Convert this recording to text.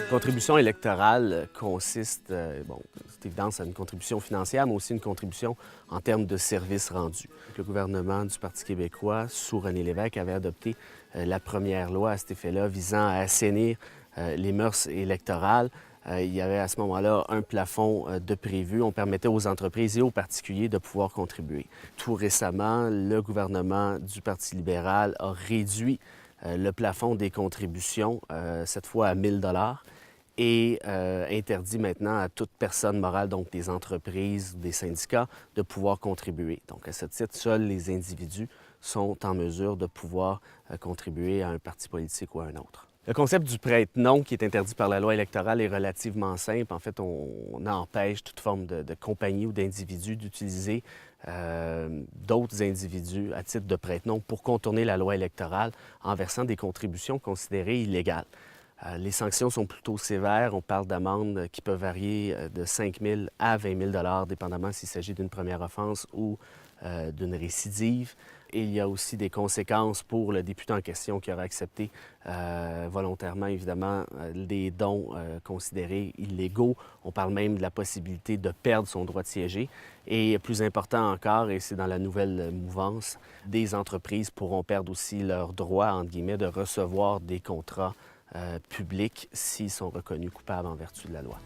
Contribution électorale consiste, c'est évident, à une contribution financière, mais aussi une contribution en termes de services rendus. Le gouvernement du Parti québécois, sous René Lévesque, avait adopté la première loi à cet effet-là visant à assainir les mœurs électorales. Il y avait à ce moment-là un plafond de prévu. On permettait aux entreprises et aux particuliers de pouvoir contribuer. Tout récemment, le gouvernement du Parti libéral a réduit le plafond des contributions, cette fois à 1 000 et interdit maintenant à toute personne morale, donc des entreprises, des syndicats, de pouvoir contribuer. Donc, à ce titre, seuls les individus sont en mesure de pouvoir contribuer à un parti politique ou à un autre. Le concept du prête-nom, qui est interdit par la loi électorale, est relativement simple. En fait, on empêche toute forme de compagnie ou d'individu d'utiliser d'autres individus à titre de prête-nom pour contourner la loi électorale en versant des contributions considérées illégales. Les sanctions sont plutôt sévères. On parle d'amendes qui peuvent varier de 5 000 à 20 000 dépendamment s'il s'agit d'une première offense ou d'une récidive. Et il y a aussi des conséquences pour le député en question qui aura accepté volontairement, évidemment, des dons considérés illégaux. On parle même de la possibilité de perdre son droit de siéger. Et plus important encore, et c'est dans la nouvelle mouvance, des entreprises pourront perdre aussi leur droit, entre guillemets, de recevoir des contrats publics s'ils sont reconnus coupables en vertu de la loi.